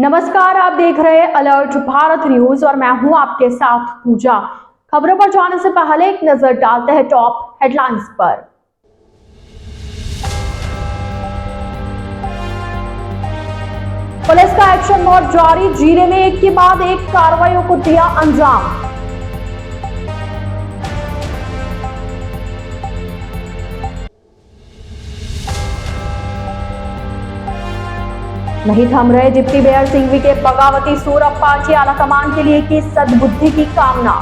नमस्कार, आप देख रहे हैं अलर्ट भारत न्यूज और मैं हूं आपके साथ पूजा। खबरों पर जाने से पहले एक नजर डालते हैं टॉप हेडलाइंस पर। पुलिस का एक्शन मोड जारी, जिले में एक के बाद एक कार्रवाइयों को दिया अंजाम। नहीं थम रहे डिप्टी मेयर सिंघवी के बगावती सूर, अब पार्टी आलाकमान के लिए की सद्बुद्धि की कामना।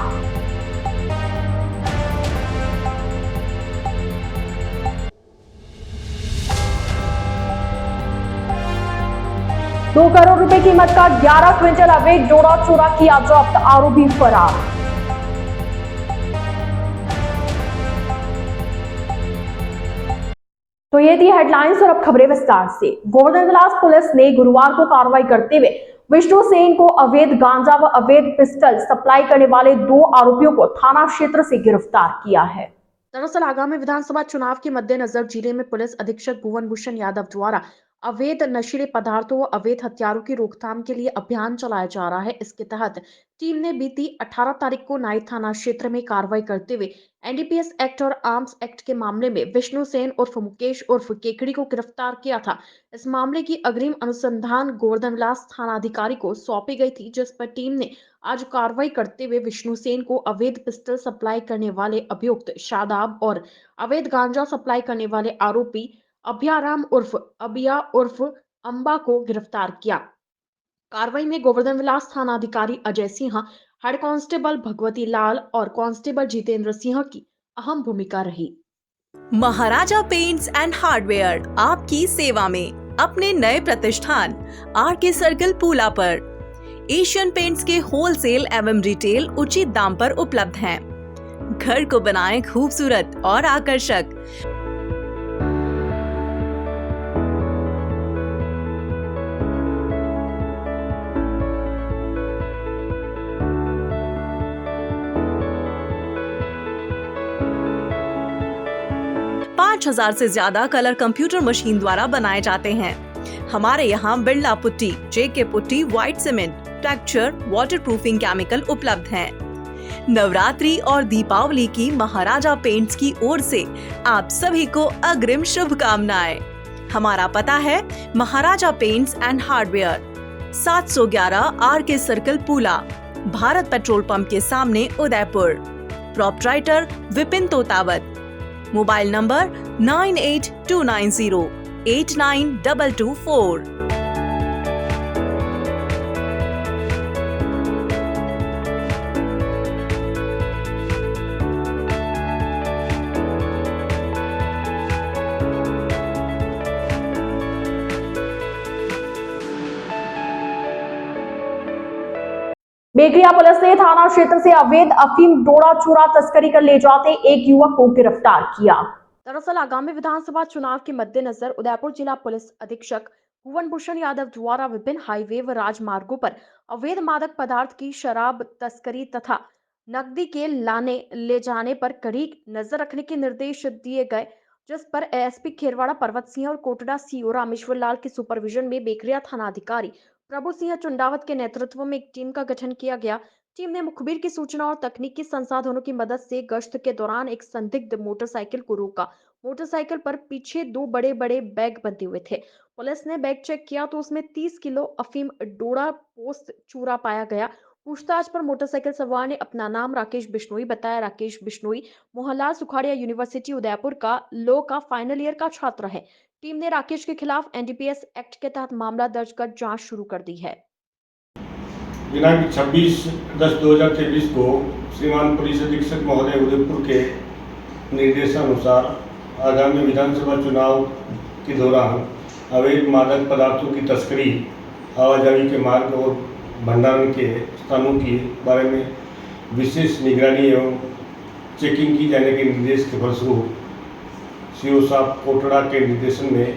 दो करोड़ रुपए कीमत का 11 क्विंटल अवैध डोडा चूरा किया जब्त, आरोपी फरार। तो ये थी हेडलाइंस और अब खबरें विस्तार से। गोवर्धन विलास पुलिस ने गुरुवार को कार्रवाई करते हुए विष्णु सेन को अवैध गांजा व अवैध पिस्टल सप्लाई करने वाले 2 आरोपियों को थाना क्षेत्र से गिरफ्तार किया है। दरअसल आगामी विधानसभा चुनाव के मद्देनजर जिले में पुलिस अधीक्षक भुवन भूषण यादव द्वारा अवैध नशीले पदार्थों व अवैध हथियारों की रोकथाम के लिए अभियान चलाया जा रहा है। इसके तहत टीम ने बीती 18 तारीख को नाई थाना क्षेत्र में कार्रवाई करते हुए एनडीपीएस एक्ट और आर्म्स एक्ट के मामले में विष्णु सेन उर्फ मुकेश उर्फ केकड़ी को गिरफ्तार किया था। इस मामले की अग्रिम अनुसंधान गोवर्धन विलास थानाधिकारी को सौंपी गई थी, जिस पर टीम ने आज कार्रवाई करते हुए विष्णु सेन को अवैध पिस्टल सप्लाई करने वाले अभियुक्त शादाब और अवैध गांजा सप्लाई करने वाले आरोपी अभयाराम उर्फ अबिया उर्फ अंबा को गिरफ्तार किया। कार्रवाई में गोवर्धन विलास थानाधिकारी अजय सिंह, हेड कांस्टेबल भगवती लाल और कांस्टेबल जितेंद्र सिंह की अहम भूमिका रही। महाराजा पेंट्स एंड हार्डवेयर आपकी सेवा में अपने नए प्रतिष्ठान आरके सर्कल पूला पर एशियन पेंट्स के होलसेल एवं रिटेल उचित दाम पर उपलब्ध हैं। घर को बनाएं खूबसूरत और आकर्षक। पाँच 5000 से ज्यादा कलर कंप्यूटर मशीन द्वारा बनाए जाते हैं। हमारे यहाँ Birla putty, JK putty, white cement, texture, waterproofing chemical उपलब्ध हैं। नवरात्रि और दीपावली की महाराजा पेंट्स की ओर से आप सभी को अग्रिम शुभकामनाएं। हमारा पता है Maharaja paints and hardware, 711 RK circle Pula, Bharat petrol pump के सामने Udaipur. Proprietor Vipin Totawat. Mobile number 9829089224। Begariya police ने थाना क्षेत्र से अवैध अफीम डोडा चूरा तस्करी कर ले जाते एक युवक को गिरफ्तार किया। दरअसल आगामी विधानसभा चुनाव के मद्देनजर उदयपुर जिला पुलिस अधीक्षक भुवन भूषण यादव द्वारा विभिन्न हाईवे व राजमार्गों पर अवैध मादक पदार्थ की शराब तस्करी तथा नकदी के लाने ले जाने पर कड़ी नजर रखने के निर्देश दिए गए, जिस पर एएसपी खेरवाड़ा पर्वत सिंह और कोटड़ा सीओ रामेश्वर लाल के सुपरविजन में बेगरिया थानाधिकारी प्रभु सिंह चुंडावत के नेतृत्व में एक टीम का गठन किया गया। टीम ने मुखबिर की सूचना और तकनीकी संसाधनों की मदद से गश्त के दौरान एक संदिग्ध मोटरसाइकिल को रोका। मोटरसाइकिल पर पीछे 2 बड़े बड़े बैग बंधे हुए थे। पुलिस ने बैग चेक किया तो उसमें 30 किलो अफीम डोडा पोस्ट चूरा पाया गया। पूछताछ पर मोटरसाइकिल सवार ने अपना नाम राकेश बिश्नोई बताया। राकेश बिश्नोई मोहनलाल सुखाड़िया यूनिवर्सिटी उदयपुर का लॉ का फाइनल ईयर का छात्र है। टीम ने राकेश के खिलाफ एनडीपीएस एक्ट के तहत मामला दर्ज कर जांच शुरू कर दी है। दिनांक 26/10/2023 को श्रीमान पुलिस अधीक्षक महोदय उदयपुर के निर्देशानुसार आगामी विधानसभा चुनाव के दौरान अवैध मादक पदार्थों की तस्करी, आवाजाही के मार्ग और भंडारण के स्थानों के बारे में विशेष निगरानी एवं चेकिंग की जाने के निर्देश के फलस्वरूप सीओ साहब कोटड़ा के निर्देशन में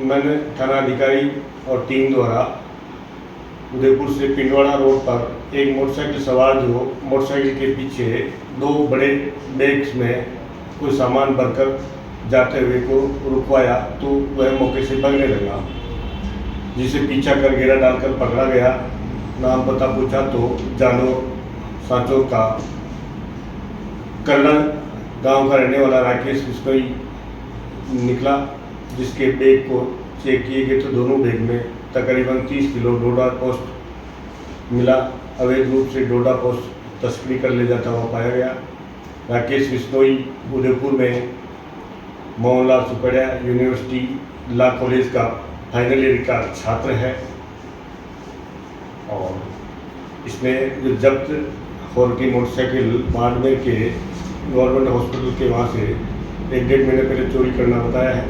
मैंने थानाधिकारी और टीम द्वारा उदयपुर से पिंडवाड़ा रोड पर एक मोटरसाइकिल सवार जो मोटरसाइकिल के पीछे 2 बड़े बैग्स में कोई सामान भरकर जाते हुए को रुकवाया तो वह मौके से भागने लगा। जिसे पीछा कर घेरा डालकर पकड़ा गया। नाम पता पूछा तो जानो सांचो का करना गांव का रहने वाला राकेश बिश्नोई निकला, जिसके बैग को चेक किए गए तो दोनों बैग में तकरीबन 30 किलो डोडा पोस्ट मिला। अवैध रूप से डोडा पोस्ट तस्करी कर ले जाता हुआ पाया गया। राकेश बिश्नोई उदयपुर में मोहनलाल सुपड़िया यूनिवर्सिटी लॉ कॉलेज का फाइनल ईयर का छात्र है और इसमें जो जब्त की मोटरसाइकिल बाड़मेर के गवर्नमेंट हॉस्पिटल के वहाँ से 1-1.5 महीने पहले चोरी करना बताया है।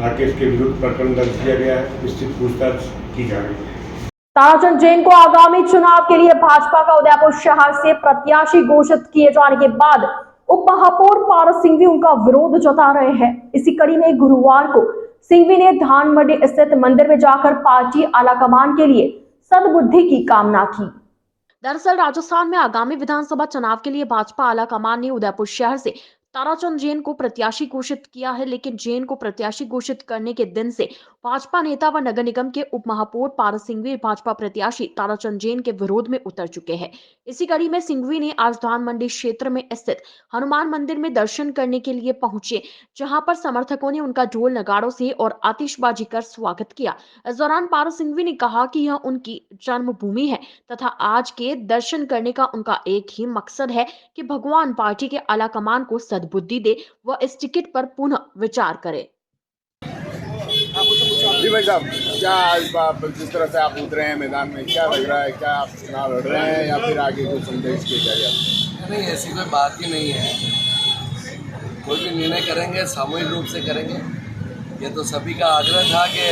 राकेश के विरुद्ध प्रकरण दर्ज किया गया है, विस्तृत पूछताछ की जा रही है। ताराचंद जैन को आगामी चुनाव के लिए भाजपा का उदयपुर शहर से प्रत्याशी घोषित किए जाने के बाद उप महापौर पारस सिंघवी उनका विरोध जता रहे हैं। इसी कड़ी में गुरुवार को सिंघवी ने धानमंडी स्थित मंदिर में जाकर पार्टी आलाकमान के लिए सद्बुद्धि की कामना की। दरअसल राजस्थान में आगामी विधानसभा चुनाव के लिए भाजपा आलाकमान ने उदयपुर शहर से ताराचंद जैन को प्रत्याशी घोषित किया है, लेकिन जैन को प्रत्याशी घोषित करने के दिन से भाजपा नेता व नगर निगम के उप महापौर पारस सिंघवी भाजपा प्रत्याशी ताराचंद जैन के विरोध में उतर चुके हैं। इसी कड़ी में सिंघवी ने आज धानमंडी क्षेत्र में स्थित हनुमान मंदिर में दर्शन करने के लिए पहुंचे, जहां पर समर्थकों ने उनका ढोल नगाड़ों से और आतिशबाजी कर स्वागत किया। इस दौरान पारस सिंघवी ने कहा कि यह उनकी जन्मभूमि है तथा आज के दर्शन करने का उनका एक ही मकसद है कि भगवान पार्टी के आलाकमान को सद्बुद्धि दे व इस टिकट पर पुनः विचार करे। जी भाई साहब, क्या जिस तरह से आप उतरे हैं मैदान में, क्या लग रहा है? क्या आप चुनाव लड़ रहे हैं या फिर आगे कोई संदेश किया जाएगा? नहीं, ऐसी कोई बात ही नहीं है। कोई भी निर्णय करेंगे सामूहिक रूप से करेंगे। ये तो सभी का आग्रह था कि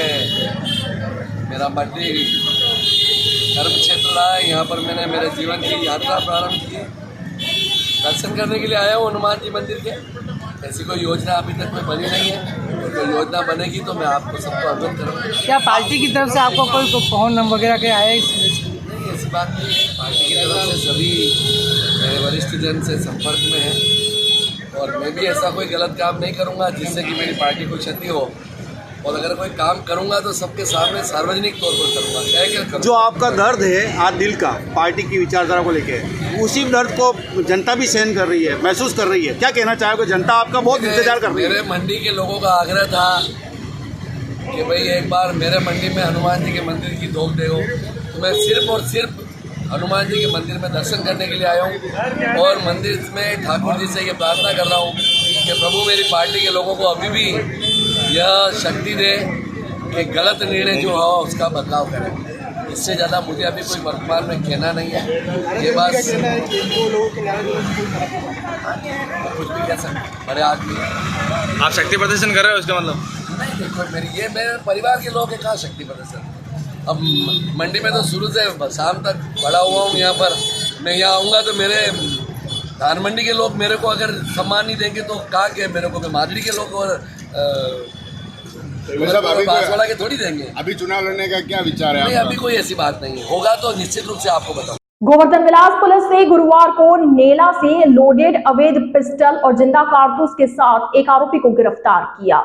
मेरा मंडी कर्म क्षेत्र रहा है, यहाँ पर मैंने मेरे जीवन की यात्रा प्रारंभ की है। दर्शन करने के लिए आया हूँ हनुमान जी मंदिर के। ऐसी कोई योजना अभी तक कोई बनी नहीं है, और कोई योजना बनेगी तो मैं आपको सबको अवगत करूँगा। क्या पार्टी की तरफ से आपको कोई फोन नंबर वगैरह के आया इस? नहीं, ऐसी बात नहीं है। पार्टी की तरफ से सभी मेरे वरिष्ठ जन से संपर्क में है और मैं भी ऐसा कोई गलत काम नहीं करूँगा जिससे कि मेरी पार्टी को क्षति हो, और अगर कोई काम करूँगा तो सबके सामने सार्वजनिक तौर पर करूँगा। क्या करूँगा? जो आपका दर्द है आज दिल का पार्टी की विचारधारा को लेके, उसी दर्द को जनता भी सहन कर रही है, महसूस कर रही है। क्या कहना चाहोगे? जनता आपका बहुत इंतजार कर रही है। मेरे मंडी के लोगों का आग्रह था कि भाई एक बार मेरे मंडी में हनुमान जी के मंदिर की धोख दे हो, तो मैं सिर्फ और सिर्फ हनुमान जी के मंदिर में दर्शन करने के लिए आया हूँ और मंदिर में ठाकुर जी से ये प्रार्थना कर रहा हूँ कि प्रभु मेरी पार्टी के लोगों को अभी भी यह शक्ति दे कि गलत निर्णय जो हो उसका बदलाव करें। इससे ज़्यादा मुझे अभी कोई वर्तमान में कहना नहीं है। ये बात कुछ भी कह सकते, बड़े आदमी आप शक्ति प्रदर्शन कर रहे हो, इसका मतलब? नहीं, देखो मेरे परिवार के लोग हैं, कहाँ शक्ति प्रदर्शन। अब मंडी में तो शुरू से शाम तक बड़ा हुआ हूँ यहाँ पर। मैं यहाँ आऊँगा तो मेरे धानमंडी के लोग मेरे को अगर सम्मान नहीं देंगे तो कहाँ के मेरे को मादड़ी के लोग और बांसवाड़ा के थोड़ी देंगे। अभी चुनाव लड़ने का क्या विचार है? नहीं, अभी कोई ऐसी बात नहीं है। होगा तो निश्चित रूप से आपको बताऊँ। गोवर्धन विलास पुलिस ने गुरुवार को नेला से लोडेड अवैध पिस्टल और जिंदा कारतूस के साथ एक आरोपी को गिरफ्तार किया।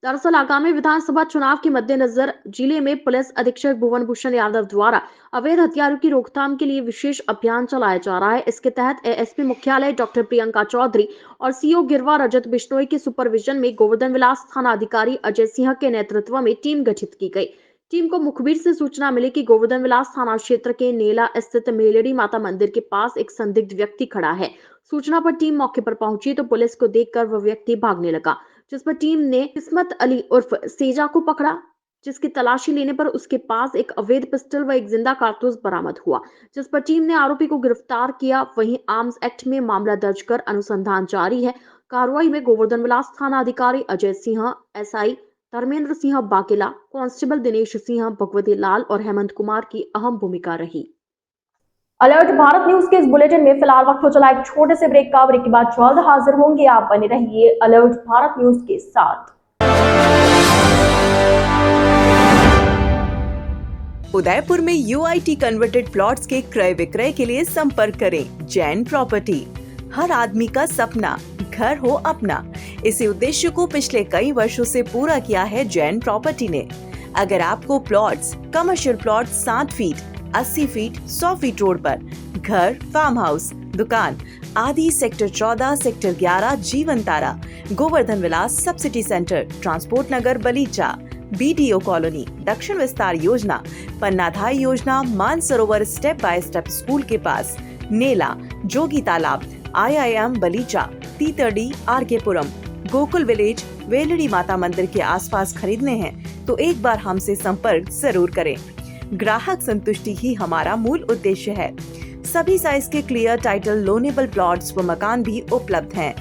दरअसल आगामी विधानसभा चुनाव के मद्देनजर जिले में पुलिस अधीक्षक भुवन भूषण यादव द्वारा अवैध हथियारों की रोकथाम के लिए विशेष अभियान चलाया जा रहा है। इसके तहत एएसपी मुख्यालय डॉक्टर प्रियंका चौधरी और सीओ गिरवा रजत बिश्नोई के सुपरविजन में गोवर्धन विलास थाना अधिकारी अजय सिंह के नेतृत्व में टीम गठित की गई। टीम को मुखबिर से सूचना मिली कि गोवर्धन विलास थाना क्षेत्र के नेला स्थित मेलड़ी माता मंदिर के पास एक संदिग्ध व्यक्ति खड़ा है। सूचना पर टीम मौके पर पहुंची तो पुलिस को देखकर वह व्यक्ति भागने लगा, जिस पर टीम ने किस्मत अली उर्फ सेजा को पकड़ा, जिसकी तलाशी लेने पर उसके पास एक अवैध पिस्टल व एक जिंदा कारतूस बरामद हुआ, जिस पर टीम ने आरोपी को गिरफ्तार किया। वहीं आर्म्स एक्ट में मामला दर्ज कर अनुसंधान जारी है। कार्रवाई में गोवर्धन विलास थाना अधिकारी अजय सिंह, एसआई धर्मेंद्र सिंह बाकेला, कांस्टेबल दिनेश सिंह, भगवती लाल और हेमंत कुमार की अहम भूमिका रही। अलर्ट भारत न्यूज के इस बुलेटिन में फिलहाल वक्त हो चला एक छोटे से ब्रेक का। ब्रेक के बाद जल्द हाजिर होंगे। आप बने रहिए अलर्ट भारत न्यूज के साथ। उदयपुर में यूआईटी कन्वर्टेड प्लॉट्स के क्रय विक्रय के लिए संपर्क करें जैन प्रॉपर्टी। हर आदमी का सपना घर हो अपना, इसी उद्देश्य को पिछले कई वर्षों से पूरा किया है जैन प्रॉपर्टी ने। अगर आपको plots, commercial plot 7 feet, 80 feet, 100 feet road पर घर, फार्म हाउस, दुकान आदि सेक्टर 14, सेक्टर 11, जीवन तारा, गोवर्धन विलास सब सिटी सेंटर, ट्रांसपोर्ट नगर बलीचा, BDO कॉलोनी, दक्षिण विस्तार योजना, पन्नाधाई योजना, Mansarovar step by step school के पास, नेला, जोगी तालाब, IIM बलीचा, तीतरडी, RK पुरम, गोकुल विलेज, वेलड़ी माता मंदिर के आसपास खरीदने हैं तो एक बार हमसे संपर्क जरूर करें। ग्राहक संतुष्टि ही हमारा मूल उद्देश्य है। सभी साइज के क्लियर टाइटल लोनेबल प्लॉट्स व मकान भी उपलब्ध हैं।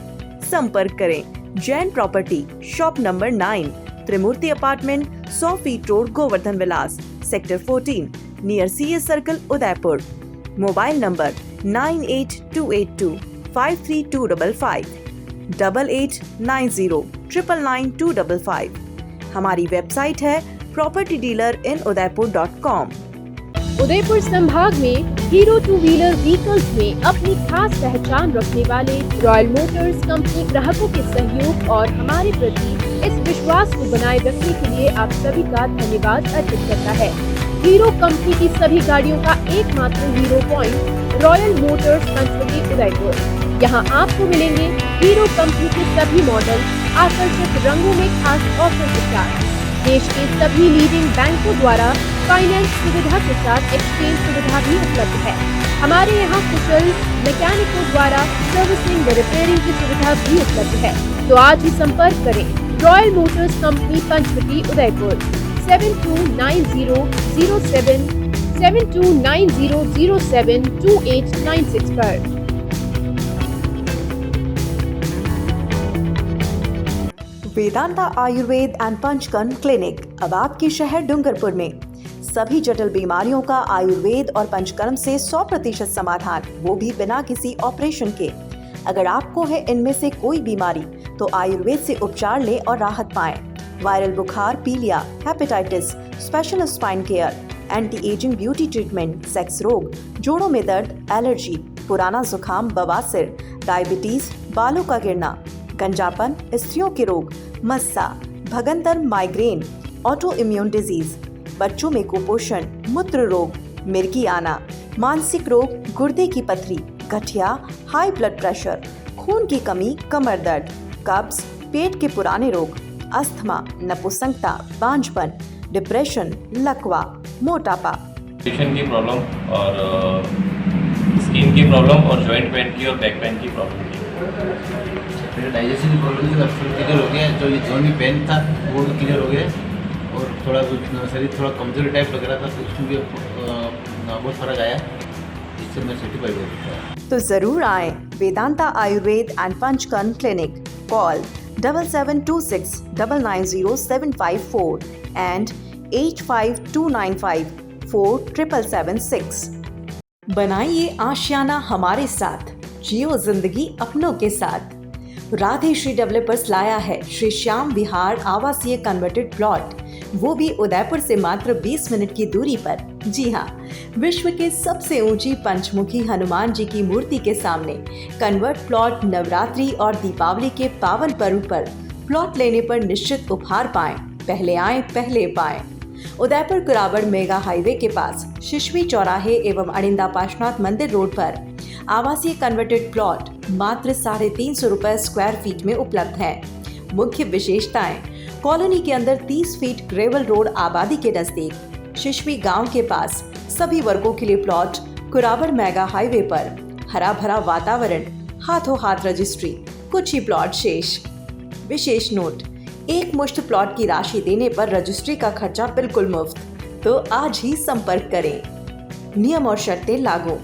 संपर्क करें Jain property, shop number 9, Trimurti apartment, 100 feet road, Govardhan Vilas, sector 14, near CS circle, Udaipur. Mobile number 9828253255, 8890999255। हमारी वेबसाइट है propertydealerinudaypur.com। उदयपुर संभाग में हीरो 2 व्हीलर व्हीकल्स में अपनी खास पहचान रखने वाले रॉयल मोटर्स कंपनी ग्राहकों के सहयोग और हमारे प्रति इस विश्वास को बनाए रखने के लिए आप सभी का धन्यवाद अर्पित करता है। हीरो कंपनी की सभी गाड़ियों का एकमात्र hero point Royal Motors Panchvati Udaipur. यहाँ आपको मिलेंगे हीरो कंपनी के सभी मॉडल आकर्षक रंगों में खास ऑफर के साथ। देश के सभी लीडिंग बैंकों द्वारा फाइनेंस सुविधा के साथ एक्सचेंज सुविधा भी उपलब्ध है। हमारे यहाँ कुशल मैकेनिकों द्वारा सर्विसिंग व रिपेयरिंग की सुविधा भी उपलब्ध है। तो आज ही संपर्क करें Royal Motors company Panchvati Udaipur 7290072896 पर। वेदांता आयुर्वेद एंड पंचकर्म क्लिनिक अब आपके शहर डूंगरपुर में। सभी जटिल बीमारियों का आयुर्वेद और पंचकर्म से 100% समाधान, वो भी बिना किसी ऑपरेशन के। अगर आपको है इनमें से कोई बीमारी तो आयुर्वेद से उपचार लें और राहत पाएं। वायरल बुखार, पीलिया, hepatitis, special spine care, anti ageing beauty treatment, sex रोग, जोड़ों में दर्द, एलर्जी, पुराना जुकाम, बवासीर, डायबिटीज, बालों का गिरना, गंजापन, स्त्रियों के रोग, मस्सा, भगंदर, माइग्रेन, ऑटो इम्यून डिजीज, बच्चों में कुपोषण, मूत्र रोग, मिर्गी आना, मानसिक रोग, गुर्दे की पथरी, गठिया, हाई ब्लड प्रेशर, खून की कमी, कमर दर्द, कब्ज, पेट के पुराने रोग, अस्थमा, नपुंसकता, बांझपन, डिप्रेशन, लकवा, मोटापा, पेशेंट की प्रॉब्लम और स्किन की प्रॉब्लम और जॉइंट पेन की और बैक पेन की प्रॉब्लम थी। मेरे डाइजेशन की प्रॉब्लम से absolute क्लियर हो गया। जो ये जोन में पेन था वो भी क्लियर हो गया और थोड़ा कुछ शरीर थोड़ा कमजोरी टाइप लग रहा था तो उसमें भी बहुत फर्क आया, जिससे मैं सेटिस्फाइड हो गया। तो जरूर आए Vedanta Ayurved and Panchakarma clinic. Call 7726990754 and 8529547776। बनाइए आशियाना हमारे साथ, जियो जिंदगी अपनों के साथ। राधे श्री डेवलपर्स लाया है श्री श्याम विहार आवासीय कन्वर्टेड प्लॉट, वो भी उदयपुर से मात्र 20 मिनट की दूरी पर। जी हाँ, विश्व के सबसे ऊंची पंचमुखी हनुमान जी की मूर्ति के सामने कन्वर्ट प्लॉट नवरात्रि और दीपावली के पावन पर्व पर प्लॉट लेने पर निश्चित उपहार पाएं। पहले आएं पहले पाएं। उदयपुर कुराबड़ मेगा हाईवे के पास शिशवी चौराहे एवं अड़िंदा पाशनाथ मंदिर रोड पर आवासीय कन्वर्टेड प्लॉट मात्र 350 रुपए स्क्वायर फीट में उपलब्ध है। मुख्य विशेषताएं: कॉलोनी के अंदर 30 फीट ग्रेवल रोड आबादी के नजदीक, शिशवी गांव के पास, सभी वर्गों के लिए प्लॉट, कुराबड़ मेगा हाईवे पर, हरा भरा वातावरण, हाथों हाथ रजिस्ट्री, कुछ ही प्लॉट शेष। विशेष नोट: एक मुश्त प्लॉट की राशि देने पर रजिस्ट्री का खर्चा बिल्कुल मुफ्त। तो आज ही संपर्क करें। नियम और शर्तें लागू।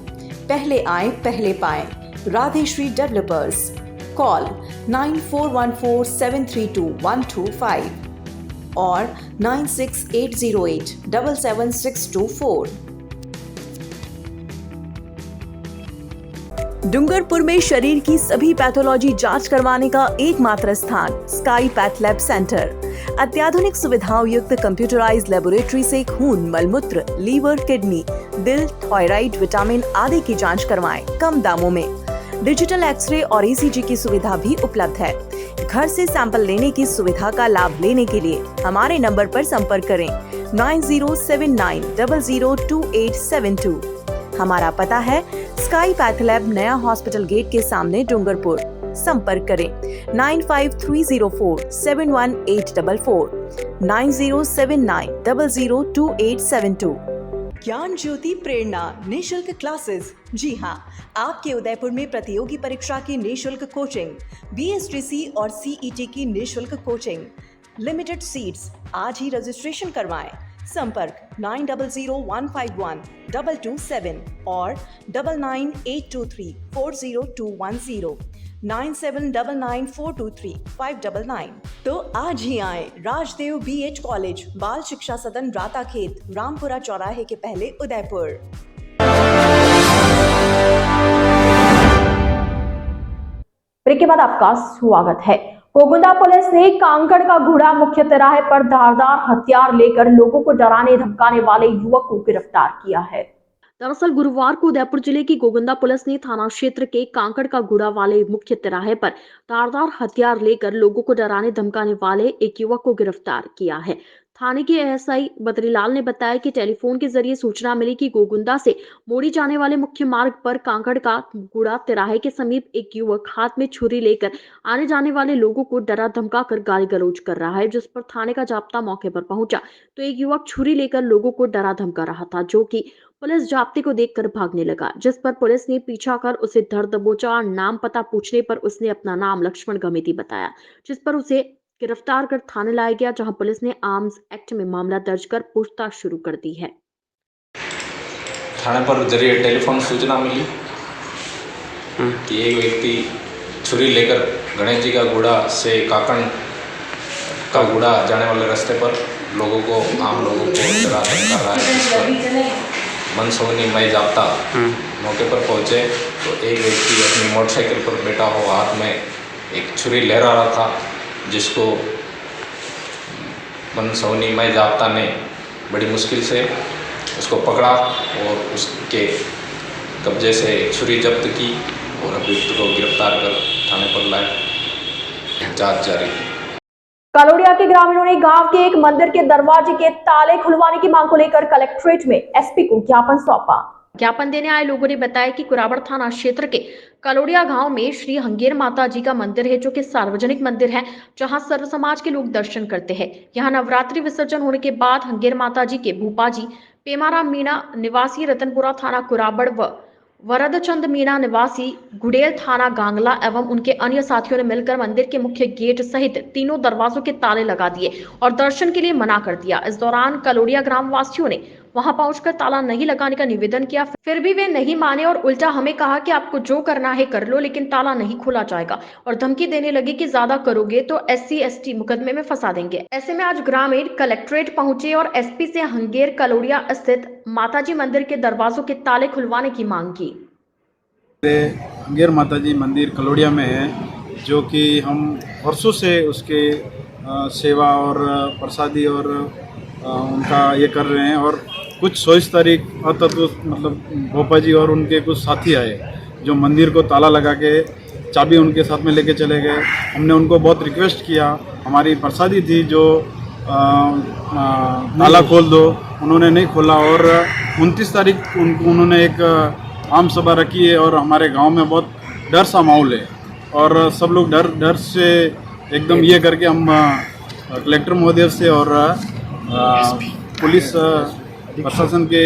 पहले आएं पहले पाएं। राधे श्री डेवलपर्स। कॉल 9414732125 और 9680877624। डूंगरपुर में शरीर की सभी पैथोलॉजी जांच करवाने का एकमात्र स्थान स्काई पैथ लैब सेंटर। अत्याधुनिक सुविधाओं युक्त कंप्यूटराइज्ड लेबोरेटरी से खून, मलमूत्र, लीवर, किडनी, दिल, थायराइड, विटामिन आदि की जांच करवाएं कम दामों में। डिजिटल एक्सरे और ECG की सुविधा भी उपलब्ध है। घर से सैंपल लेने की सुविधा का लाभ लेने के लिए हमारे नंबर पर संपर्क करें 9079002872। हमारा पता है स्काई पैथ लैब नया हॉस्पिटल गेट के सामने डूंगरपुर। संपर्क करें 9530471844 9079002872। ज्ञान ज्योति प्रेरणा निशुल्क क्लासेस। जी हाँ, आपके उदयपुर में प्रतियोगी परीक्षा की निशुल्क कोचिंग, BSTC और CET की निशुल्क कोचिंग, लिमिटेड सीट्स। आज ही रजिस्ट्रेशन करवाएं। संपर्क 9001512227 और 9982340210 9799423599। तो आज ही आए राजदेव BH कॉलेज, बाल शिक्षा सदन, राताखेत, रामपुरा चौराहे के पहले, उदयपुर। ब्रेक के बाद आपका स्वागत है। कोगुंदा पुलिस ने कांगड़ का घोड़ा मुख्य तिराहे पर धारदार हथियार लेकर लोगों को डराने धमकाने वाले युवक को गिरफ्तार किया है। दरअसल गुरुवार को उदयपुर जिले की गोगुंदा पुलिस ने थाना क्षेत्र के कांकड़ का घोड़ा वाले मुख्य तिराहे पर धारदार हथियार लेकर लोगों को डराने धमकाने वाले एक युवक को गिरफ्तार किया है। थाने के एएसआई बद्रीलाल ने बताया कि टेलीफोन के जरिए सूचना मिली कि गोगुंदा से मोड़ी जाने वाले मुख्य मार्ग पर कांकड़ का घोड़ा तिराहे के समीप एक युवक हाथ में छुरी लेकर आने जाने वाले लोगों को डरा धमका कर गाली गलौज कर रहा है, जिस पर थाने का जाब्ता मौके पर पहुंचा तो एक युवक छुरी लेकर लोगों को डरा धमका रहा था, जो कि पुलिस जाब्ते को देखकर भागने लगा, जिस पर पुलिस ने पीछा कर उसे धर दबोचा और नाम पता पूछने पर उसने अपना नाम लक्ष्मण गमेती बताया, जिस पर उसे गिरफ्तार कर थाने लाया गया, जहां पुलिस ने आर्म्स एक्ट में मामला दर्ज कर पूछताछ शुरू कर दी है। थाने पर जरिए टेलीफोन सूचना मिली कि एक व्यक्ति छुरी लेकर गणेश जी का घोड़ा से काकड़ का घोड़ा जाने वाले रास्ते पर लोगों को, आम लोगों को डरा धमका रहा है। मनसोनी मई जाब्ता मौके पर पहुंचे तो एक व्यक्ति अपनी मोटरसाइकिल पर बैठा हो हाथ में एक छुरी लहरा रहा था, जिसको मनसोनी मई जाब्ता ने बड़ी मुश्किल से उसको पकड़ा और उसके कब्जे से छुरी जब्त की और अभियुक्त को गिरफ्तार कर थाने पर लाए। जांच जारी है। कलोड़िया के ग्रामीणों ने गांव के एक मंदिर के दरवाजे के ताले खुलवाने की मांग को लेकर कलेक्ट्रेट में एसपी को ज्ञापन सौंपा। ज्ञापन देने आए लोगों ने बताया कि कुराबड़ थाना क्षेत्र के कलोड़िया गांव में श्री हंगेर माता जी का मंदिर है, जो कि सार्वजनिक मंदिर है, जहां सर्व समाज के लोग दर्शन करते हैं। यहां नवरात्रि विसर्जन होने के बाद हंगेर माता जी के भूपाजी पेमाराम मीणा निवासी रतनपुरा थाना कुराबड़ व वरदचंद मीणा निवासी गुडेल थाना गांगला एवं उनके अन्य साथियों ने मिलकर मंदिर के मुख्य गेट सहित तीनों दरवाजों के ताले लगा दिए और दर्शन के लिए मना कर दिया। इस दौरान कलोड़िया ग्राम वासियों ने वहां पहुंचकर ताला नहीं लगाने का निवेदन किया, फिर भी वे नहीं माने और उल्टा हमें कहा कि आपको जो करना है कर लो, लेकिन ताला नहीं खोला जाएगा और धमकी देने लगे कि ज्यादा करोगे तो SC/ST मुकदमे में फंसा देंगे। ऐसे में आज ग्रामीण कलेक्ट्रेट पहुंचे और SP से हंगेर कलोड़िया स्थित माताजी मंदिर के दरवाजों के ताले खुलवाने की मांग की। हंगेर माताजी मंदिर कलोड़िया में है, जो कि हम वर्षों से उसके सेवा और प्रसादी और उनका ये कर रहे हैं। और कुछ 24 तारीख अतत्व मतलब भोपा जी और उनके कुछ साथी आए जो मंदिर को ताला लगा के चाबी उनके साथ में लेके चले गए। हमने उनको बहुत रिक्वेस्ट किया, हमारी प्रसादी थी जो ताला खोल दो, उन्होंने नहीं खोला। और 29 तारीख उन्होंने एक आम सभा रखी है और हमारे गांव में बहुत डर सा माहौल है और सब लोग डर से एकदम ये करके हम कलेक्टर महोदय से और पुलिस प्रशासन के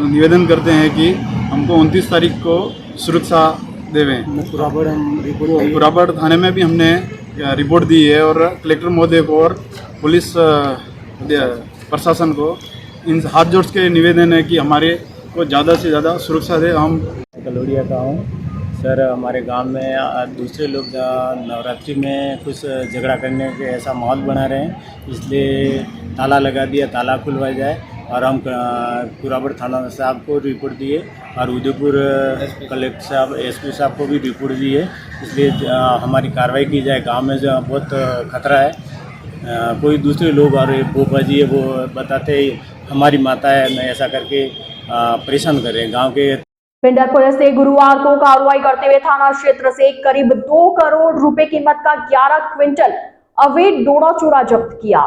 निवेदन करते हैं कि हमको 29 तारीख को सुरक्षा देवें। कुराबड़ थाने में भी हमने रिपोर्ट दी है और कलेक्टर महोदय को और पुलिस प्रशासन को इन हाथ जोड़ के निवेदन है कि हमारे को ज़्यादा से ज़्यादा सुरक्षा दे। हम कलोड़िया का हूँ सर। हमारे गांव में दूसरे लोग नवरात्रि में कुछ झगड़ा करने के ऐसा माहौल बना रहे हैं, इसलिए ताला लगा दिया, ताला खुलवाया जाए। और हम कुराबड़ थाना साहब को रिपोर्ट दिए और उदयपुर कलेक्टर साहब SP साहब को भी रिपोर्ट दी है, इसलिए हमारी कार्रवाई की जाए। गांव में जो बहुत खतरा है, कोई दूसरे लोग और भोपा जी है वो बताते हमारी माता है, मैं ऐसा करके परेशान कर रहे हैं गाँव के। पिंडर पुलिस ने गुरुवार को कार्रवाई करते हुए थाना क्षेत्र से करीब 2 करोड़ रुपए कीमत का 11 क्विंटल अवैध डोडा चूरा जब्त किया।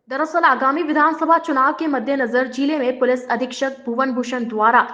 दरअसल आगामी विधानसभा चुनाव के मद्देनजर जिले में पुलिस अधीक्षक भुवन भूषण द्वारा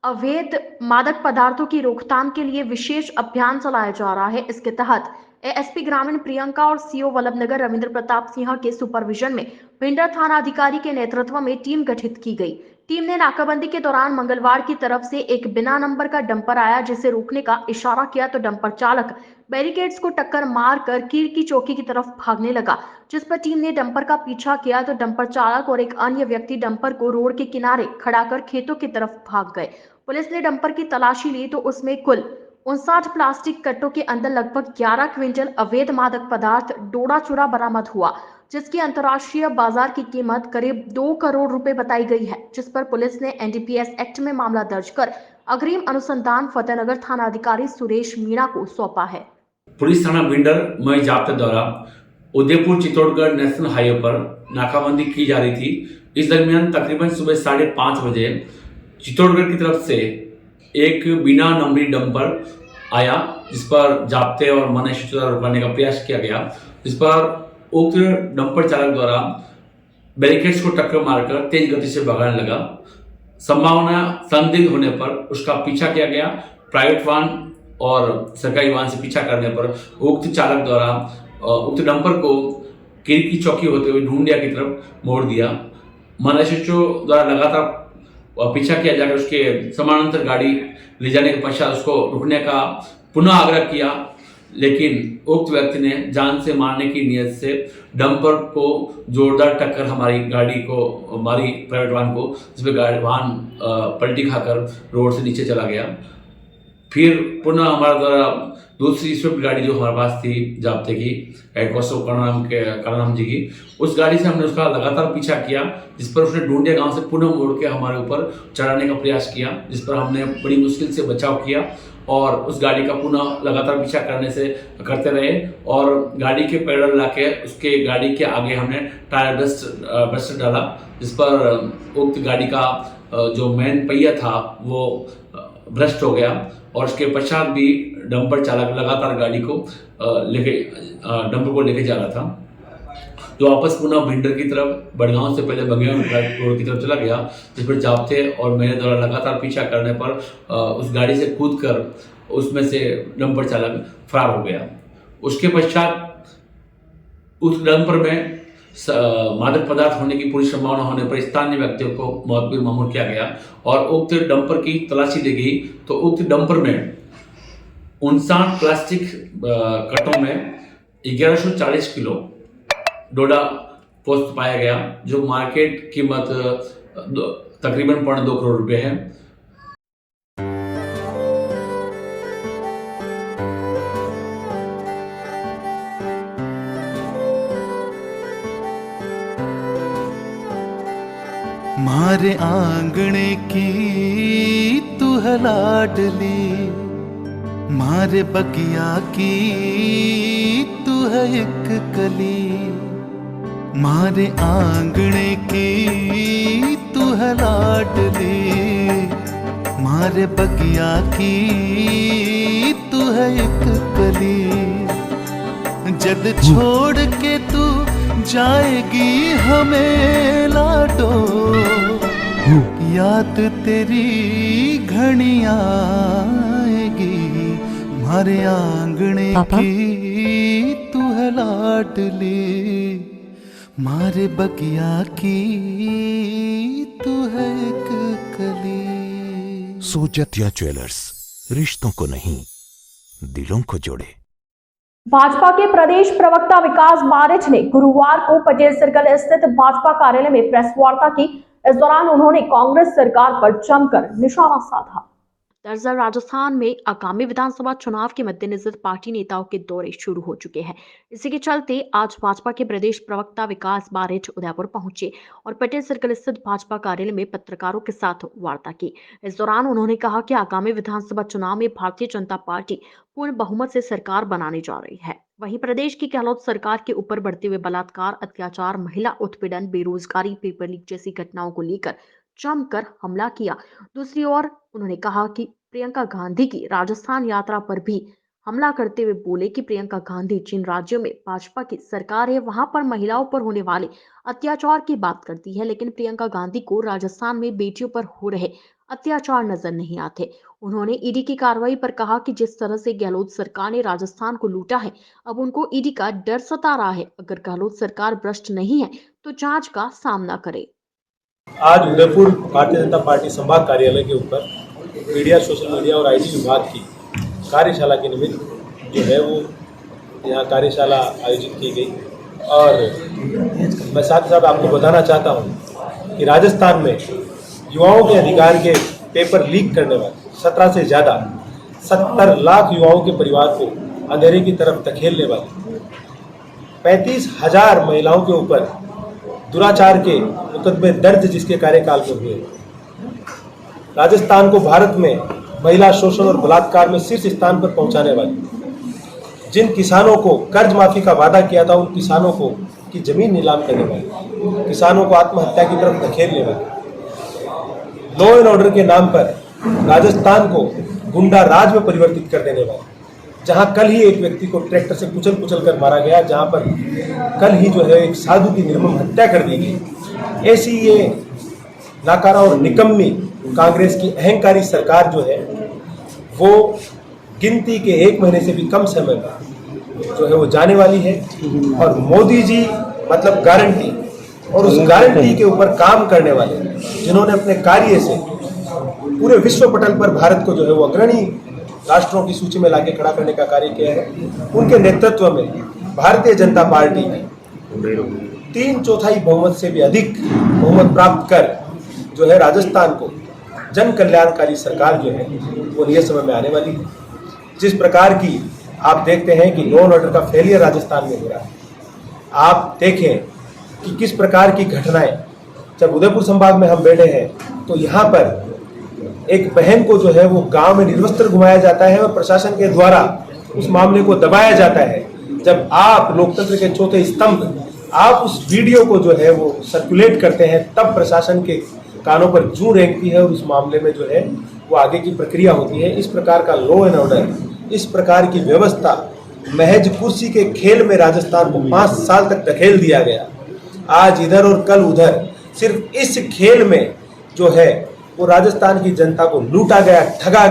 अवैध मादक पदार्थों की रोकथाम के लिए विशेष अभियान चलाया जा रहा है। इसके तहत एएसपी ग्रामीण प्रियंका और सीओ वल्लभनगर रविंद्र प्रताप सिंह के सुपरविजन में भिंडर थाना अधिकारी के नेतृत्व में टीम गठित की गई। टीम ने नाकाबंदी के दौरान मंगलवार की तरफ से एक बिना नंबर का डंपर आया, जिसे रोकने का इशारा किया तो डंपर चालक बैरिकेड्स को टक्कर मारकर कीर की चौकी की तरफ भागने लगा, जिस पर टीम ने डंपर का पीछा किया तो डंपर चालक और एक अन्य व्यक्ति डंपर को रोड के किनारे खड़ा कर खेतों की तरफ भाग गए। पुलिस ने डंपर की तलाशी ली तो उसमें कुल 59 प्लास्टिक कट्टों के अंदर लगभग 11 क्विंटल अवैध मादक पदार्थ डोडा चूरा बरामद हुआ, जिसकी अंतर्राष्ट्रीय बाजार की कीमत करीब 2 करोड़ रुपए बताई गई है, जिस पर पुलिस ने एनडीपीएस एक्ट में मामला दर्ज कर अग्रिम अनुसंधान फतेहनगर थाना अधिकारी सुरेश मीणा को सौंपा है। पुलिस थाना भिंडर में जाब्ते द्वारा उदयपुर चित्तौड़गढ़ नेशनल हाईवे पर नाकाबंदी की जा रही थी। इस दरमियान तकरीबन सुबह 5:30 बजे चित्तौड़गढ़ की तरफ से एक बिना नंबरी डंपर आया, जिस पर जाब्ते और मनुष्य द्वारा रुकवाने का प्रयास किया गया, जिस पर उक्त डंपर चालक द्वारा बैरिकेड्स को टक्कर मारकर तेज गति से भगाने लगा। संभावना संदिग्ध होने पर उसका पीछा किया गया। प्राइवेट वाहन और सरकारी वाहन से पीछा करने पर उक्त चालक द्वारा उक्त डंपर को कीर की चौकी होते हुए ढूंढिया की तरफ मोड़ दिया। मनुष्यों द्वारा लगातार पीछा किया जाकर उसके समानांतर गाड़ी ले जाने के पश्चात उसको रुकने का पुनः आग्रह किया, लेकिन उक्त व्यक्ति ने जान से मारने की नीयत से डंपर को जोरदार टक्कर हमारी गाड़ी को, हमारी प्राइवेट वाहन को, जिसमें वाहन पलटी खाकर रोड से नीचे चला गया। फिर पुनः हमारे द्वारा दूसरी स्विफ्ट गाड़ी जो हमारे पास थी जाब्ते की, एडकोसो करनाम जी की, उस गाड़ी से हमने उसका लगातार पीछा किया, जिस पर उसने ढूंढिया गांव से पुनः मोड़ के हमारे ऊपर चढ़ाने का प्रयास किया, जिस पर हमने बड़ी मुश्किल से बचाव किया और उस गाड़ी का पुनः लगातार पीछा करते रहे और गाड़ी के पैडल लाके उसके गाड़ी के आगे हमने टायर बस्टर डाला, जिस पर उक्त गाड़ी का जो मेन पहिया था वो भ्रष्ट हो गया और उसके पश्चात भी डंपर चालक लगातार गाड़ी को डंपर को लेके जा रहा था, जो वापस पुनः भिंडर की तरफ बड़गांव से पहले बंगेगा रोड की तरफ चला गया, जिस पर जाब्ते और मेरे द्वारा लगातार पीछा करने पर उस गाड़ी से कूदकर उसमें से डंपर चालक फरार हो गया। उसके पश्चात उस डंपर में मादक पदार्थ होने की पूरी संभावना होने पर स्थानीय व्यक्तियों को मौत मामूल किया गया और उक्त डंपर की तलाशी ली गई तो उक्त डंपर में 59 प्लास्टिक कट्टों में 1140 किलो डोडा पोस्ट पाया गया, जो मार्केट कीमत तकरीबन 2.25 करोड़ रुपए है। मारे आंगणे की तू है लाडली, मारे बगिया की तू है एक कली, मारे आंगणे की तू है लाडली, मारे बगिया की तू है एक कली, जद छोड़ के तू जाएगी हमें लाडो, याद तेरी घनी आएगी, मारे आंगणे की तू है लाडली, मारे बगिया की तू है एक कली। सोजतिया ज्वेलर्स, रिश्तों को नहीं दिलों को जोड़े। भाजपा के प्रदेश प्रवक्ता विकास बारिच ने गुरुवार को पटेल सर्कल स्थित भाजपा कार्यालय में प्रेस वार्ता की। इस दौरान उन्होंने कांग्रेस सरकार पर जमकर निशाना साधा। दरअसल राजस्थान में आगामी विधानसभा चुनाव के मद्देनजर पार्टी नेताओं के दौरे शुरू हो चुके हैं। इसी के चलते आज भाजपा के प्रदेश प्रवक्ता विकास बारिच उदयपुर पहुंचे और पटेल सर्कल स्थित भाजपा कार्यालय में पत्रकारों के साथ वार्ता की। इस दौरान उन्होंने कहा कि आगामी विधानसभा चुनाव में भारतीय जनता पार्टी पूर्ण बहुमत से सरकार बनाने जा रही है। वहीं प्रदेश की गहलोत सरकार के ऊपर बढ़ते हुए बलात्कार, अत्याचार, महिला उत्पीड़न, बेरोजगारी, पेपर लीक जैसी घटनाओं को लेकर जमकर हमला किया। दूसरी ओर उन्होंने कहा कि प्रियंका गांधी की राजस्थान यात्रा पर भी हमला करते हुए बोले कि प्रियंका गांधी जिन राज्यों में भाजपा की सरकार है वहां पर महिलाओं पर होने वाले अत्याचार की बात करती है, लेकिन प्रियंका गांधी को राजस्थान में बेटियों पर हो रहे अत्याचार नजर नहीं आते। उन्होंने ईडी की कार्रवाई पर कहा कि जिस तरह से गहलोत सरकार ने राजस्थान को लूटा है, अब उनको ईडी का डर सता रहा है। अगर गहलोत सरकार भ्रष्ट नहीं है तो जांच का सामना करे। आज उदयपुर भारतीय जनता पार्टी संभाग कार्यालय के ऊपर मीडिया, सोशल मीडिया और आईटी विभाग की कार्यशाला के निमित्त जो है वो यहाँ कार्यशाला आयोजित की गई। और मैं साथ ही साथ आपको बताना चाहता हूँ कि राजस्थान में युवाओं के अधिकार के पेपर लीक करने वाले 17 से ज़्यादा 70 लाख युवाओं के परिवार को अंधेरे की तरफ धकेलने वाले 35,000 महिलाओं के ऊपर दुराचार के मुकदमे दर्ज जिसके कार्यकाल में हुए, राजस्थान को भारत में महिला शोषण और बलात्कार में शीर्ष स्थान पर पहुंचाने वाली, जिन किसानों को कर्ज माफी का वादा किया था उन किसानों को की जमीन नीलाम करने वाली, किसानों को आत्महत्या की तरफ धकेलने वाली, लॉ एंड ऑर्डर के नाम पर राजस्थान को गुंडा राज में परिवर्तित कर देने वाली, जहां कल ही एक व्यक्ति को ट्रैक्टर से कुचल कर मारा गया, जहां पर कल ही जो है एक साधु की निर्मम हत्या कर दी गई। ऐसी ये नाकारा और निकम्मी कांग्रेस की अहंकारी सरकार जो है वो गिनती के 1 महीने से भी कम समय में जो है वो जाने वाली है। और मोदी जी मतलब गारंटी, और उस गारंटी के ऊपर काम करने वाले जिन्होंने अपने कार्य से पूरे विश्व पटल पर भारत को जो है वो अग्रणी राष्ट्रों की सूची में लाके खड़ा करने का कार्य किया है, उनके नेतृत्व में भारतीय जनता पार्टी 3/4 बहुमत से भी अधिक बहुमत प्राप्त कर जो है राजस्थान को जन कल्याणकारी सरकार जो है वो नियत समय में आने वाली है। जिस प्रकार की आप देखते हैं कि लॉ एंड ऑर्डर का फेलियर राजस्थान में हो रहा है, आप देखें कि किस प्रकार की घटनाएं, जब उदयपुर संभाग में हम बैठे हैं तो यहाँ पर एक बहन को जो है वो गांव में निर्वस्त्र घुमाया जाता है और प्रशासन के द्वारा उस मामले को दबाया जाता है। जब आप लोकतंत्र के चौथे स्तंभ आप उस वीडियो को जो है वो सर्कुलेट करते हैं, तब प्रशासन के कानों पर जूं रेंगती है और उस मामले में जो है वो आगे की प्रक्रिया होती है। इस प्रकार का लॉ एंड ऑर्डर, इस प्रकार की व्यवस्था महज कुर्सी के खेल में राजस्थान को 5 साल तक धकेल दिया गया। आज इधर और कल उधर, सिर्फ इस खेल में जो है वो राजस्थान की जनता को लूटा गया, ठगा।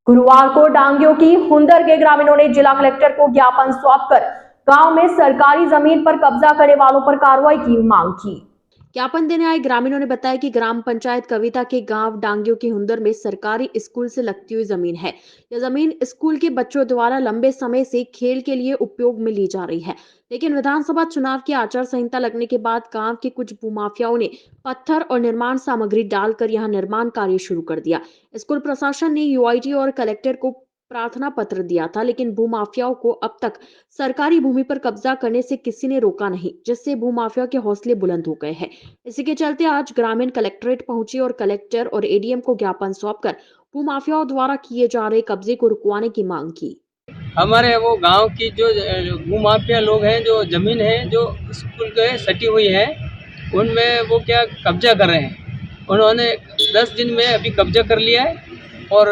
गुरुवार को डांगियों की हुंदर के ग्रामीणों ने जिला कलेक्टर को ज्ञापन सौंपकर गांव में सरकारी जमीन पर कब्जा करने वालों पर कार्रवाई की मांग की। ज्ञापन देने आए ग्रामीणों ने बताया कि ग्राम पंचायत कविता के गांव डांगियों की हुंदर में सरकारी स्कूल से लगती हुई जमीन है। यह जमीन स्कूल के बच्चों द्वारा लंबे समय से खेल के लिए उपयोग में ली जा रही है, लेकिन विधानसभा चुनाव की आचार संहिता लगने के बाद गांव के कुछ भूमाफियाओं ने पत्थर और निर्माण सामग्री डालकर यहां निर्माण कार्य शुरू कर दिया। स्कूल प्रशासन ने यूआईटी और कलेक्टर को प्रार्थना पत्र दिया था, लेकिन भूमाफियाओं को अब तक सरकारी भूमि पर कब्जा करने से किसी ने रोका नहीं, जिससे भूमाफिया के हौसले बुलंद हो गए हैं। इसी के चलते आज ग्रामीण कलेक्ट्रेट पहुंचे और कलेक्टर और एडीएम को ज्ञापन सौंपकर भूमाफियाओं द्वारा किए जा रहे कब्जे को रुकवाने की मांग की। हमारे वो गांव की जो भूमाफिया लोग हैं, जो जमीन है जो स्कूल के सटी हुई है, उनमें वो क्या कब्जा कर रहे हैं। उन्होंने 10 दिन में अभी कब्जा कर लिया है और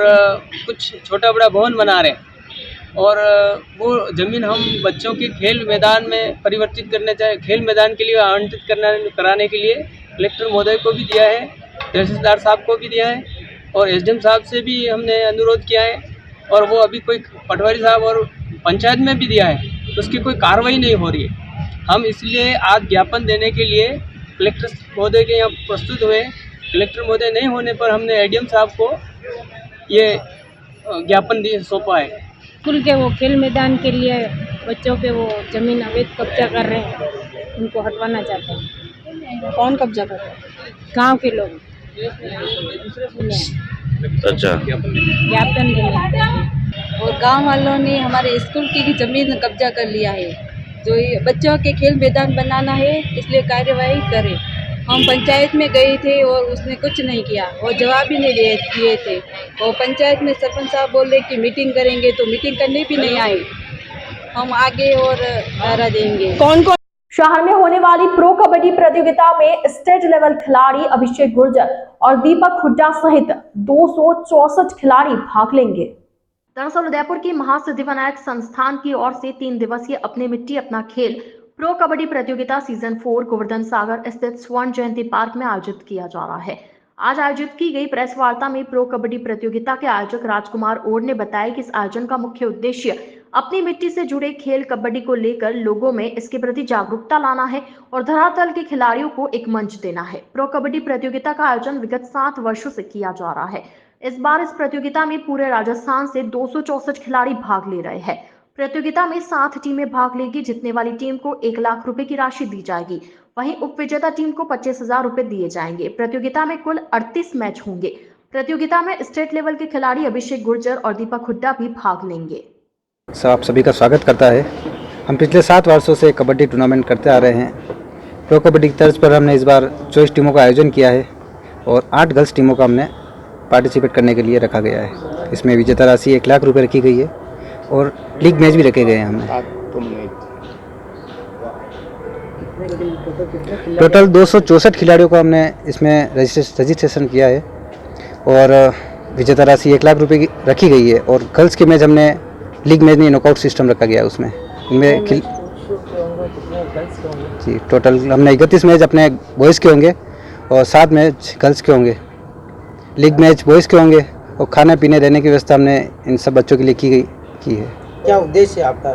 कुछ छोटा बड़ा भवन बना रहे हैं। और वो ज़मीन हम बच्चों के खेल मैदान में परिवर्तित करना चाहे, खेल मैदान के लिए आवंटित कराने के लिए कलेक्टर महोदय को भी दिया है, तहसीलदार साहब को भी दिया है और एसडीएम साहब से भी हमने अनुरोध किया है। और वो अभी कोई पटवारी साहब और पंचायत में भी दिया है, तो उसकी कोई कार्रवाई नहीं हो रही है। हम इसलिए आज ज्ञापन देने के लिए कलेक्टर महोदय के यहाँ प्रस्तुत हुए। कलेक्टर महोदय नहीं होने पर हमने एडीएम साहब को ये ज्ञापन सौंपा है। स्कूल के वो खेल मैदान के लिए बच्चों पे वो जमीन अवैध कब्जा कर रहे हैं, उनको हटवाना चाहते हैं। कौन कब्जा कर रहे हैं? गांव के लोग। अच्छा, ज्ञापन देने और गांव वालों ने हमारे स्कूल की जमीन कब्जा कर लिया है। जो ये बच्चों के खेल मैदान बनाना है, इसलिए कार्यवाही करें। हम पंचायत में गए थे और उसने कुछ नहीं किया और जवाब भी नहीं दिए थे। और पंचायत में सरपंच साहब बोल रहे कि मीटिंग करेंगे, तो मीटिंग करने भी नहीं आए। हम आगे और नारा देंगे। कौन शहर में होने वाली प्रो कबड्डी प्रतियोगिता में स्टेट लेवल खिलाड़ी अभिषेक गुर्जर और दीपक हुड्डा सहित 264 खिलाड़ी भाग लेंगे। दरअसल उदयपुर की महासिद्धिविनायक संस्थान की ओर से 3 दिवसीय अपनी मिट्टी अपना खेल प्रो कबड्डी प्रतियोगिता सीजन 4 गोवर्धन सागर स्थित स्वर्ण जयंती पार्क में आयोजित किया जा रहा है। आज आयोजित की गई प्रेस वार्ता में प्रो कबड्डी प्रतियोगिता के आयोजक राजकुमार ओर ने बताया कि इस आयोजन का मुख्य उद्देश्य अपनी मिट्टी से जुड़े खेल कबड्डी को लेकर लोगों में इसके प्रति जागरूकता लाना है और धरातल के खिलाड़ियों को एक मंच देना है। प्रो कबड्डी प्रतियोगिता का आयोजन विगत 7 वर्षों से किया जा रहा है। इस बार इस प्रतियोगिता में पूरे राजस्थान से 264 खिलाड़ी भाग ले रहे हैं। प्रतियोगिता में 7 टीमें भाग लेगी। जीतने वाली टीम को 1 लाख रुपए की राशि दी जाएगी। वहीं उपविजेता टीम को 25,000 रुपए दिए जाएंगे। प्रतियोगिता में कुल 38 मैच होंगे। प्रतियोगिता में स्टेट लेवल के खिलाड़ी अभिषेक गुर्जर और दीपक हुड्डा भी भाग लेंगे। सब आप सभी का स्वागत करता है। हम पिछले 7 वर्षों से कबड्डी टूर्नामेंट करते आ रहे हैं। प्रो कबड्डी की तर्ज पर हमने इस बार 24 टीमों का आयोजन किया है और 8 गर्ल्स टीमों का हमने पार्टिसिपेट करने के लिए रखा गया है। इसमें विजेता राशि 1 लाख रुपए रखी गई है और लीग मैच भी रखे गए हैं हमने। टोटल 264 खिलाड़ियों को हमने इसमें रजिस्ट्रेशन किया है और विजेता राशि 1 लाख रुपए की रखी गई है। और गर्ल्स के मैच हमने लीग मैच नहीं, नॉकआउट सिस्टम रखा गया है उसमें। इनमें जी टोटल हमने 31 मैच अपने बॉयज़ के होंगे और 7 मैच गर्ल्स के होंगे। लीग मैच बॉयज़ के होंगे और खाने पीने रहने की व्यवस्था हमने इन सब बच्चों के लिए की है। क्या उद्देश्य है आपका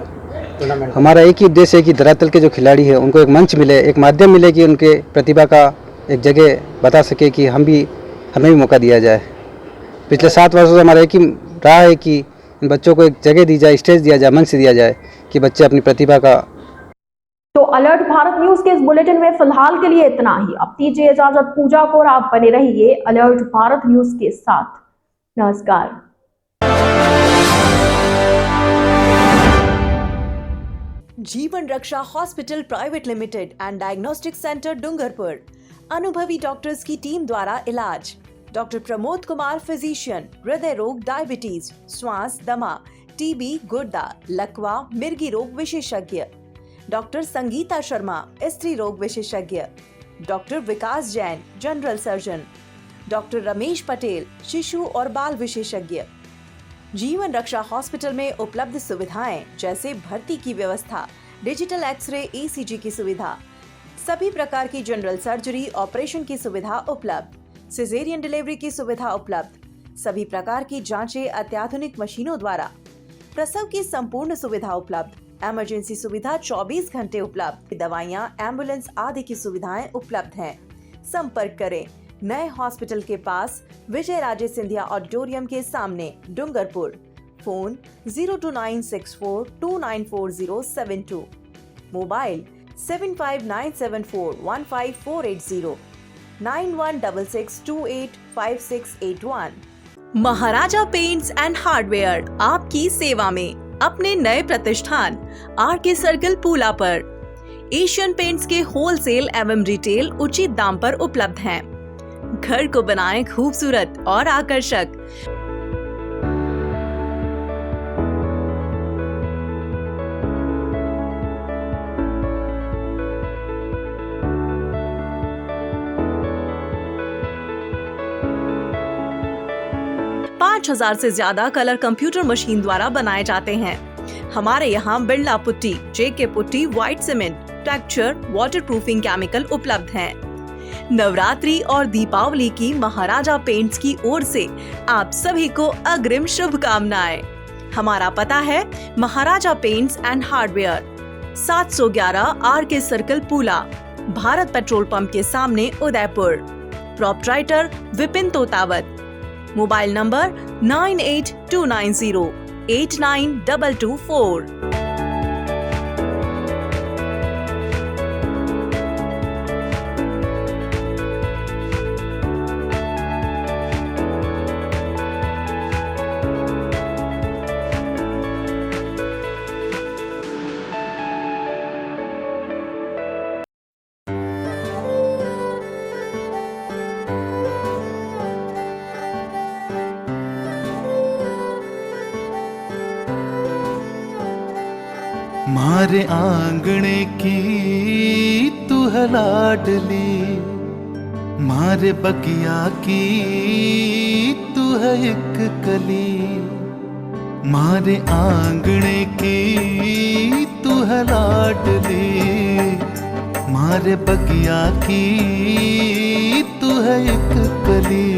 टूर्नामेंट? हमारा एक ही उद्देश्य है कि धरातल के जो खिलाड़ी हैं उनको एक मंच मिले, एक माध्यम मिले कि उनके प्रतिभा का एक जगह बता सके कि हमें भी मौका दिया जाए। पिछले 7 वर्षों से हमारा एक ही रहा है कि इन बच्चों को एक जगह दी जाए, स्टेज दिया जाए, मंच दिया जाए कि बच्चे अपनी प्रतिभा का। तो अलर्ट भारत न्यूज के इस बुलेटिन में फिलहाल के लिए इतना ही। अब दीजिए इजाजत पूजा को और आप बने रहिए अलर्ट भारत न्यूज के साथ। नमस्कार। Jeevan Raksha hospital private limited and diagnostic centre Dungarpur. अनुभवी डॉक्टर्स की टीम द्वारा इलाज। डॉक्टर प्रमोद कुमार फिजिशियन, हृदय रोग, डायबिटीज, श्वास, दमा, टीबी, गुर्दा, लकवा, मिर्गी रोग विशेषज्ञ। डॉक्टर संगीता शर्मा, स्त्री रोग विशेषज्ञ। Doctor Vikas Jain, general surgeon. Doctor Ramesh Patel, शिशु और बाल विशेषज्ञ। जीवन रक्षा हॉस्पिटल में उपलब्ध सुविधाएं जैसे भर्ती की व्यवस्था, डिजिटल एक्सरे, ECG की सुविधा, सभी प्रकार की जनरल सर्जरी ऑपरेशन की सुविधा उपलब्ध, सिजेरियन डिलीवरी की सुविधा उपलब्ध, सभी प्रकार की जांचें अत्याधुनिक मशीनों द्वारा, प्रसव की संपूर्ण सुविधा उपलब्ध, इमरजेंसी सुविधा 24 घंटे उपलब्ध, दवाइयां, एम्बुलेंस आदि की सुविधाएं उपलब्ध हैं। संपर्क करें नए हॉस्पिटल के पास विजय राजे सिंधिया ऑडिटोरियम के सामने Dungarpur. Phone 02964294072, mobile 7597415480, 9166285681। Maharaja paints and hardware आपकी सेवा में अपने नए प्रतिष्ठान RK सर्कल पूला पर एशियन पेंट्स के होलसेल एवं रिटेल उचित दाम पर उपलब्ध हैं। घर को बनाएं खूबसूरत और आकर्षक। पाँच 5,000 से ज्यादा कलर कंप्यूटर मशीन द्वारा बनाए जाते हैं। हमारे यहाँ Birla putty, JK putty, white cement, texture, waterproofing chemical उपलब्ध हैं। नवरात्रि और दीपावली की महाराजा पेंट्स की ओर से आप सभी को अग्रिम शुभकामनाएं। हमारा पता है Maharaja paints and hardware, 711 RK circle Pula, Bharat petrol pump के सामने Udaipur. Proprietor Vipin Totawat. Mobile number 9829089224। मारे आंगणे की तू है लाडली, मारे बगिया की तू है एक कली, मारे आंगणे की तू है लाडली, मारे बगिया की तू है एक कली।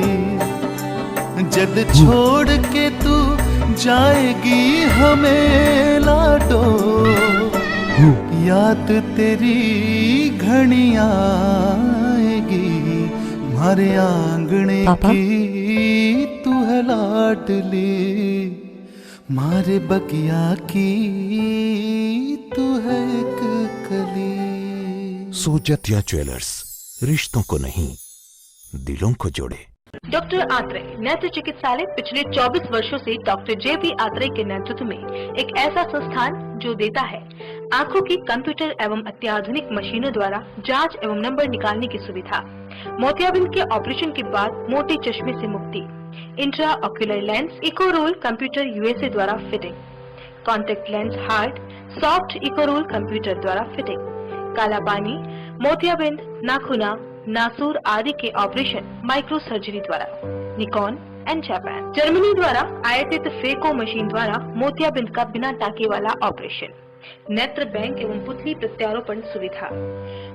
जद छोड़ के तू जाएगी हमें लाडो, याद तेरी घनी आएगी। मारे आंगणे की तू है लाडली, मारे बगिया की तू है एक कली। सोजतिया ज्वेलर्स, रिश्तों को नहीं दिलों को जोड़े। डॉक्टर आत्रेय नेत्र चिकित्सालय पिछले 24 वर्षों से डॉक्टर जे.बी. आत्रेय के नेतृत्व में एक ऐसा संस्थान जो देता है आंखों की कंप्यूटर एवं अत्याधुनिक मशीनों द्वारा जांच एवं नंबर निकालने की सुविधा, मोतियाबिंद के ऑपरेशन के बाद मोटे चश्मे से मुक्ति, इंट्रा ऑक्यूलर लेंस, इको रोल कंप्यूटर यूएसए द्वारा फिटिंग, कॉन्टेक्ट लेंस हार्ट, सॉफ्ट इको रोल कंप्यूटर द्वारा फिटिंग, काला पानी, मोतियाबिंद, नाखूना, नासूर आदि के ऑपरेशन माइक्रो सर्जरी द्वारा, निकॉन एंड जापान, जर्मनी द्वारा आयातित फेको मशीन द्वारा मोतियाबिंद का बिना टाके वाला ऑपरेशन, नेत्र बैंक एवं पुतली प्रत्यारोपण सुविधा,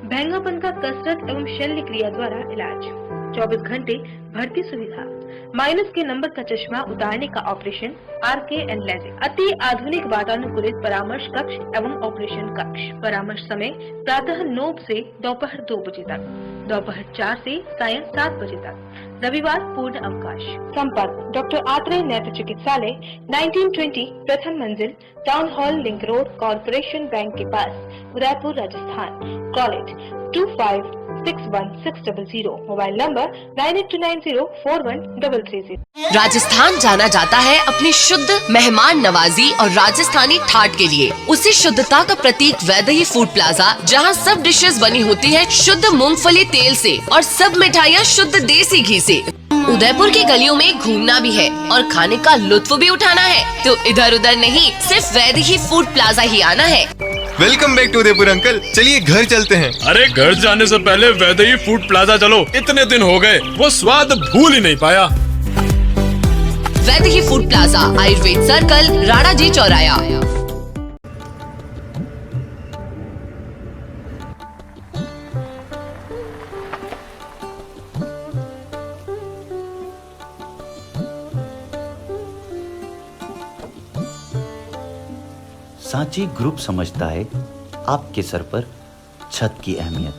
भैंगापन का कसरत एवं शल्य क्रिया द्वारा इलाज, 24 घंटे भर्ती सुविधा, माइनस के नंबर का चश्मा उतारने का ऑपरेशन, आरके एंड लेजिक, अति आधुनिक वातानुकूलित परामर्श कक्ष एवं ऑपरेशन कक्ष। परामर्श समय प्रातः 9 से दोपहर 2 बजे तक, दोपहर 4 से सायं 7 बजे तक, रविवार पूर्ण अवकाश। संपर्क डॉक्टर आत्रेय नेत्र चिकित्सालय 1920 प्रथम मंजिल, town hall, link road, corporation bank के पास, Udaipur, Rajasthan. College 25616000, mobile number 9829041330। Rajasthan जाना जाता है अपनी शुद्ध मेहमान नवाजी और राजस्थानी ठाट के लिए। उसी शुद्धता का प्रतीक वैदेही फूड प्लाजा, जहां सब डिशेस बनी होती है शुद्ध मूंगफली तेल से और सब मिठाइयाँ शुद्ध देसी घी से। उदयपुर की गलियों में घूमना भी है और खाने का लुत्फ भी उठाना है तो इधर उधर नहीं, सिर्फ वैदेही फूड प्लाजा ही आना है। Welcome back to Udaipur uncle, चलिए घर चलते हैं। अरे घर जाने से पहले वैदेही फूड प्लाजा चलो, इतने दिन हो गए वो स्वाद भूल ही नहीं पाया। Vaidehi food plaza, Ayurved circle, Rana ji चौराया। सांची ग्रुप समझता है आपके सर पर छत की अहमियत।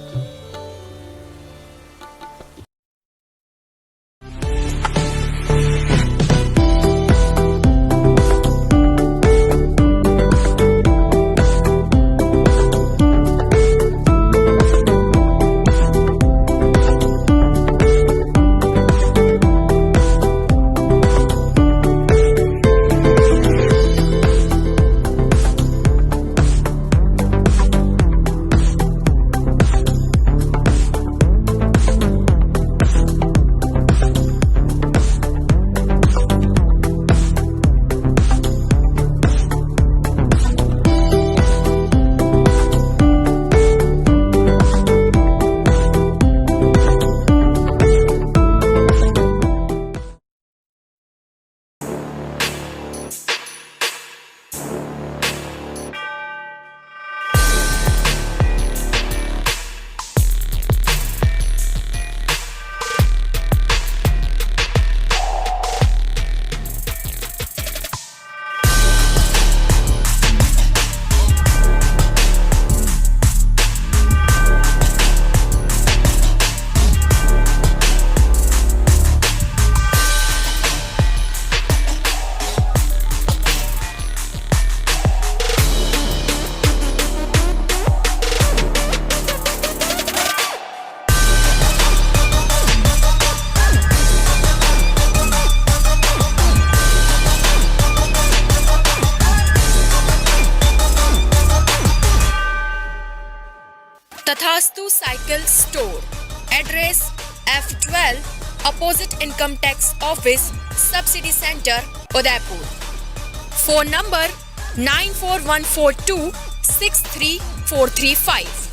Tathastu cycle store, address F12 opposite income tax office, subsidy centre, Udaipur. Phone number 9414263435।